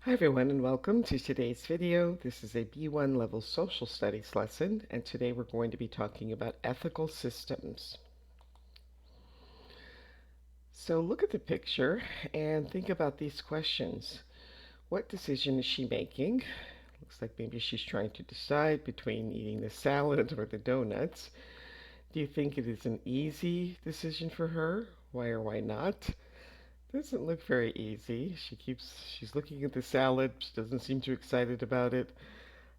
Hi everyone and welcome to today's video. This is a B1 level social studies lesson, and today we're going to be talking about ethical systems. So look at the picture and think about these questions. What decision is she making? Looks like maybe she's trying to decide between eating the salad or the donuts. Do you think it is an easy decision for her? Why or why not? Doesn't look very easy. She's looking at the salad. She doesn't seem too excited about it.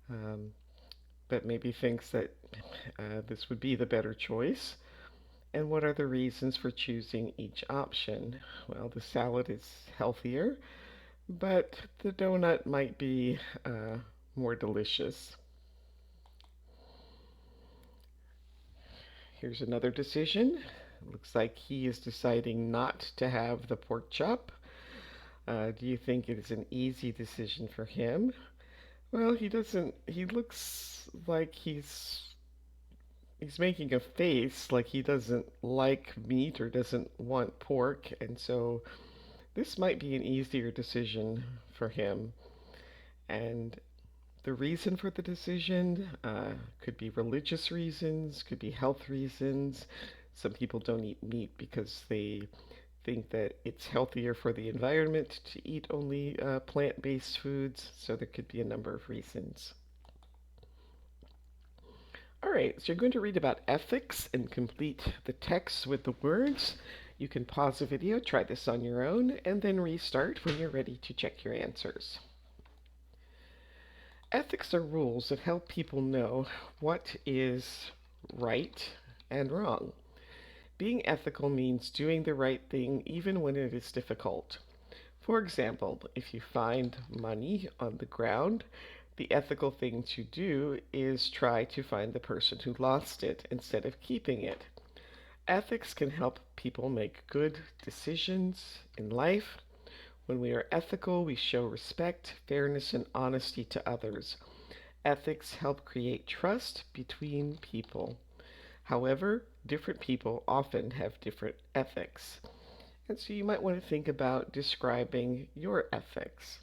Um, but maybe thinks that this would be the better choice. And what are the reasons for choosing each option? Well, the salad is healthier, but the donut might be more delicious. Here's another decision. Looks like he is deciding not to have the pork chop. Do you think it is an easy decision for him? Well, he looks like he's making a face like he doesn't like meat or doesn't want pork, and so this might be an easier decision for him. And the reason for the decision could be religious reasons, could be health reasons. Some people don't eat meat because they think that it's healthier for the environment to eat only plant-based foods, so there could be a number of reasons. All right, so you're going to read about ethics and complete the text with the words. You can pause the video, try this on your own, and then restart when you're ready to check your answers. Ethics are rules that help people know what is right and wrong. Being ethical means doing the right thing even when it is difficult. For example, if you find money on the ground, the ethical thing to do is try to find the person who lost it instead of keeping it. Ethics can help people make good decisions in life. When we are ethical, we show respect, fairness, and honesty to others. Ethics help create trust between people. However, different people often have different ethics. And so you might want to think about describing your ethics.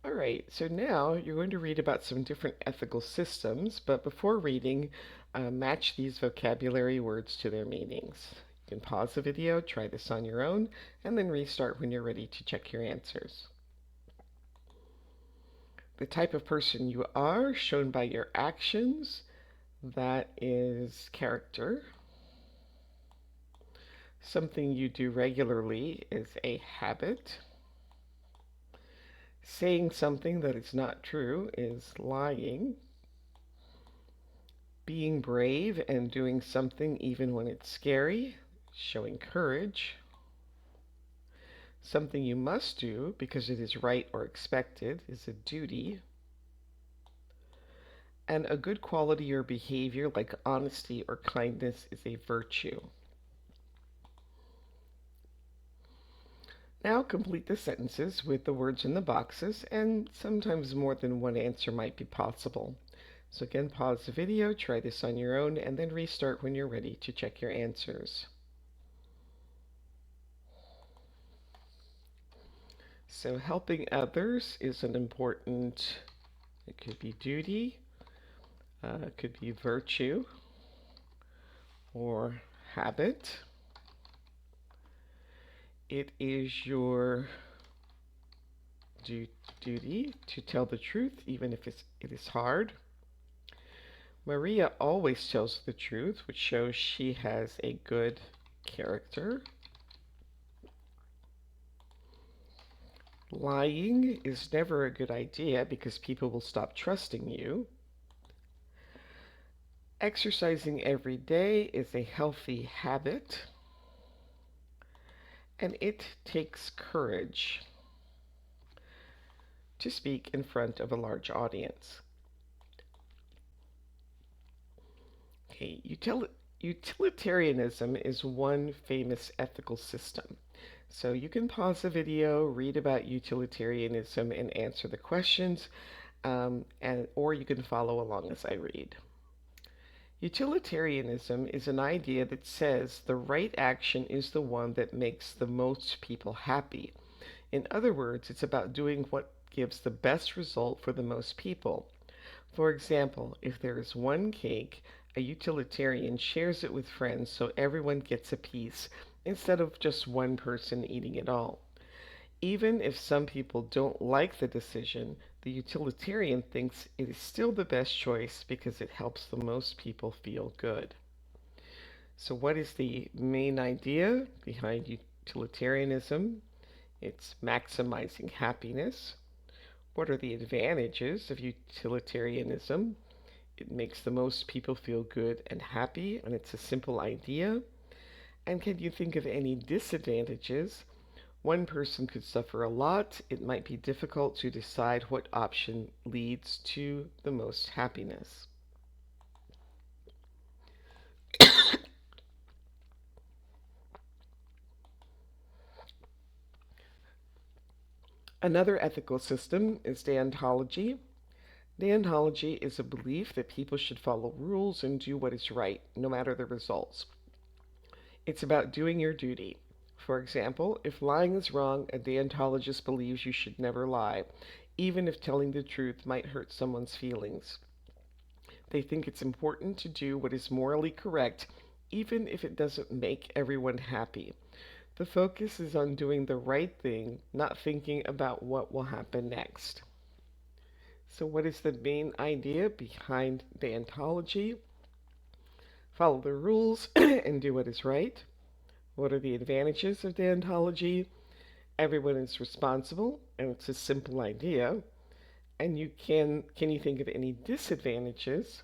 All right, so now you're going to read about some different ethical systems, but before reading, match these vocabulary words to their meanings. You can pause the video, try this on your own, and then restart when you're ready to check your answers. The type of person you are, shown by your actions, that is character. Something you do regularly is a habit. Saying something that is not true is lying. Being brave and doing something even when it's scary, showing courage. Something you must do because it is right or expected is a duty. And a good quality or behavior like honesty or kindness is a virtue. Now complete the sentences with the words in the boxes, and sometimes more than one answer might be possible. So again, pause the video, try this on your own, and then restart when you're ready to check your answers. So helping others is an important, it could be duty, it could be virtue, or habit. It is your duty to tell the truth, even if it is hard. Maria always tells the truth, which shows she has a good character. Lying is never a good idea because people will stop trusting you. Exercising every day is a healthy habit. And it takes courage to speak in front of a large audience. Okay, utilitarianism is one famous ethical system. So you can pause the video, read about utilitarianism, and answer the questions, or you can follow along as I read. Utilitarianism is an idea that says the right action is the one that makes the most people happy. In other words, it's about doing what gives the best result for the most people. For example, if there is one cake, a utilitarian shares it with friends so everyone gets a piece instead of just one person eating it all. Even if some people don't like the decision, the utilitarian thinks it is still the best choice because it helps the most people feel good. So, what is the main idea behind utilitarianism? It's maximizing happiness. What are the advantages of utilitarianism? It makes the most people feel good and happy, and it's a simple idea. And can you think of any disadvantages? One person could suffer a lot. It might be difficult to decide what option leads to the most happiness. Another ethical system is deontology. Deontology is a belief that people should follow rules and do what is right, no matter the results. It's about doing your duty. For example, if lying is wrong, a deontologist believes you should never lie, even if telling the truth might hurt someone's feelings. They think it's important to do what is morally correct, even if it doesn't make everyone happy. The focus is on doing the right thing, not thinking about what will happen next. So, what is the main idea behind deontology? Follow the rules and do what is right. What are the advantages of deontology? Everyone is responsible, and it's a simple idea. And can you think of any disadvantages?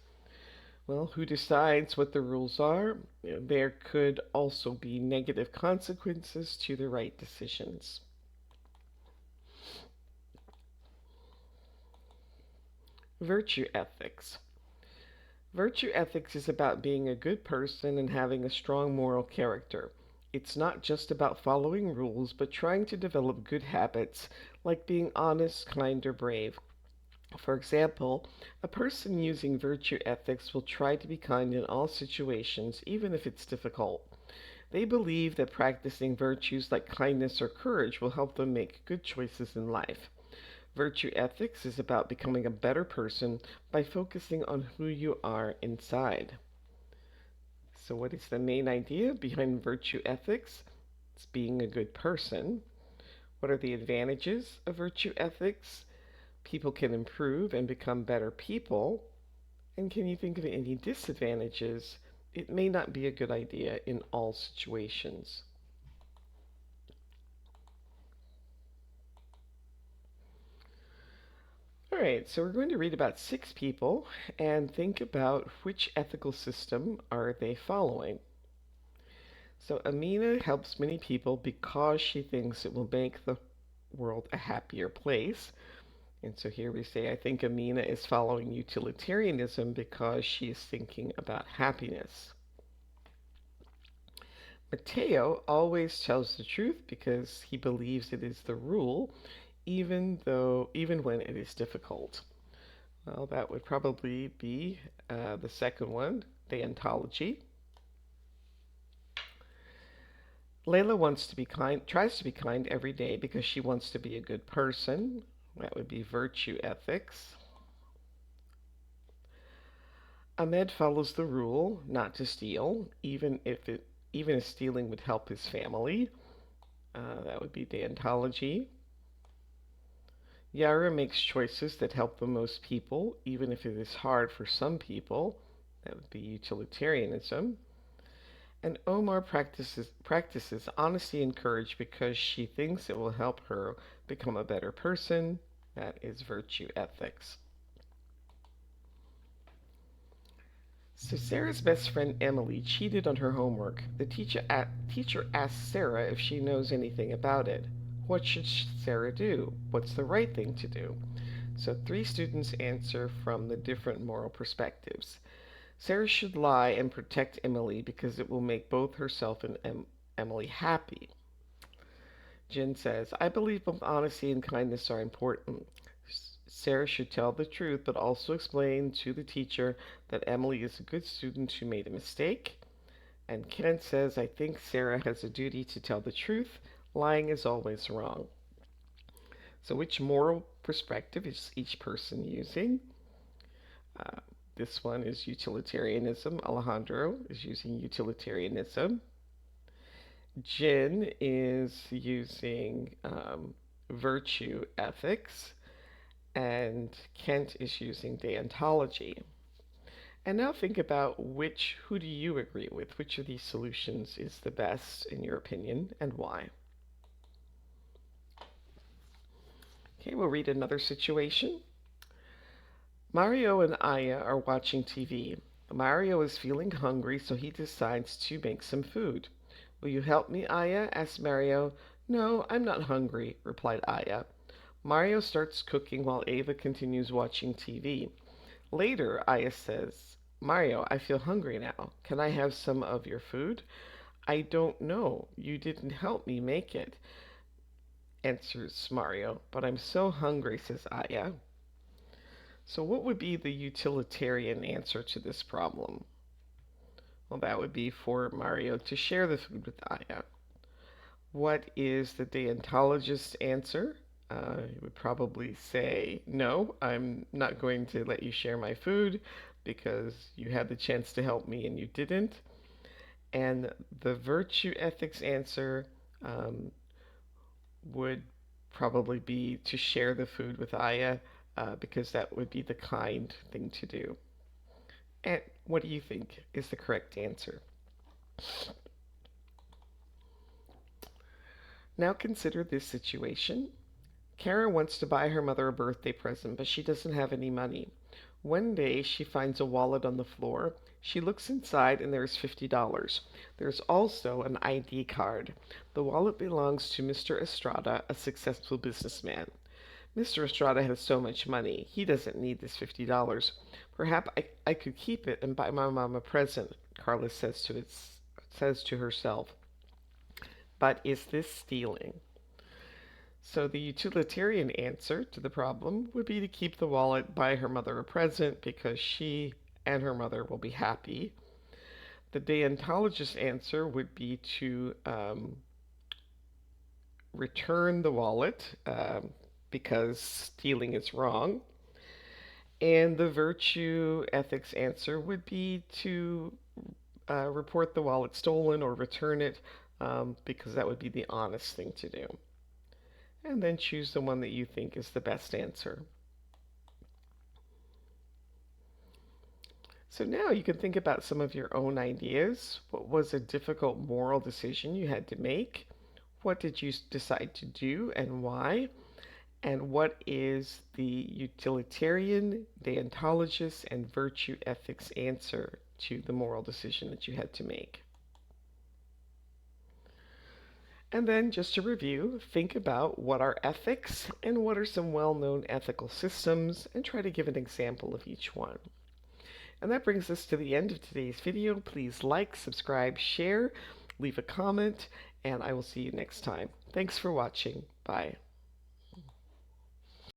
Well, who decides what the rules are? There could also be negative consequences to the right decisions. Virtue ethics. Virtue ethics is about being a good person and having a strong moral character. It's not just about following rules, but trying to develop good habits like being honest, kind, or brave. For example, a person using virtue ethics will try to be kind in all situations, even if it's difficult. They believe that practicing virtues like kindness or courage will help them make good choices in life. Virtue ethics is about becoming a better person by focusing on who you are inside. So, what is the main idea behind virtue ethics? It's being a good person. What are the advantages of virtue ethics? People can improve and become better people. And can you think of any disadvantages? It may not be a good idea in all situations. All right, so we're going to read about 6 people and think about which ethical system are they following. So Amina helps many people because she thinks it will make the world a happier place. And so here we say, I think Amina is following utilitarianism because she is thinking about happiness. Mateo always tells the truth because he believes it is the rule, even when it is difficult. Well, that would probably be the second one, deontology. Layla wants to be kind, tries to be kind every day because she wants to be a good person. That would be virtue ethics. Ahmed follows the rule not to steal, even if stealing would help his family. That would be deontology. Yara makes choices that help the most people, even if it is hard for some people. That would be utilitarianism. And Omar practices honesty and courage because she thinks it will help her become a better person. That is virtue ethics. So Sarah's best friend Emily cheated on her homework. The teacher asks Sarah if she knows anything about it. What should Sarah do? What's the right thing to do? So 3 students answer from the different moral perspectives. Sarah should lie and protect Emily because it will make both herself and Emily happy. Jen says, I believe both honesty and kindness are important. Sarah should tell the truth, but also explain to the teacher that Emily is a good student who made a mistake. And Ken says, I think Sarah has a duty to tell the truth. Lying is always wrong. So which moral perspective is each person using? Uh, this one is utilitarianism. Alejandro is using utilitarianism. Jin is using virtue ethics, and Kent is using deontology. And now think about who do you agree with? Which of these solutions is the best in your opinion and why? Okay, we'll read another situation. Mario and Aya are watching TV. Mario is feeling hungry, so he decides to make some food. Will you help me, Aya? Asked Mario. No, I'm not hungry, replied Aya. Mario starts cooking while Ava continues watching TV. Later, Aya says, Mario, I feel hungry now. Can I have some of your food? I don't know. You didn't help me make it, answers Mario. But I'm so hungry, says Aya. So, what would be the utilitarian answer to this problem? Well, that would be for Mario to share the food with Aya. What is the deontologist's answer? He would probably say, no, I'm not going to let you share my food because you had the chance to help me and you didn't. And the virtue ethics answer would probably be to share the food with Aya because that would be the kind thing to do. And what do you think is the correct answer? Now consider this situation. Kara wants to buy her mother a birthday present, but she doesn't have any money. One day she finds a wallet on the floor. She looks inside and there's $50. There's also an ID card. The wallet belongs to Mr. Estrada, a successful businessman. Mr. Estrada has so much money. He doesn't need this $50. Perhaps I could keep it and buy my mom a present, Carla says to herself. But is this stealing? So the utilitarian answer to the problem would be to keep the wallet, buy her mother a present because she and her mother will be happy. The deontologist answer would be to return the wallet because stealing is wrong. And the virtue ethics answer would be to report the wallet stolen or return it because that would be the honest thing to do. And then choose the one that you think is the best answer. So now you can think about some of your own ideas. What was a difficult moral decision you had to make? What did you decide to do and why? And what is the utilitarian, deontologist, and virtue ethics answer to the moral decision that you had to make? And then, just to review, think about what are ethics and what are some well-known ethical systems, and try to give an example of each one. And that brings us to the end of today's video. Please like, subscribe, share, leave a comment, and I will see you next time. Thanks for watching. Bye.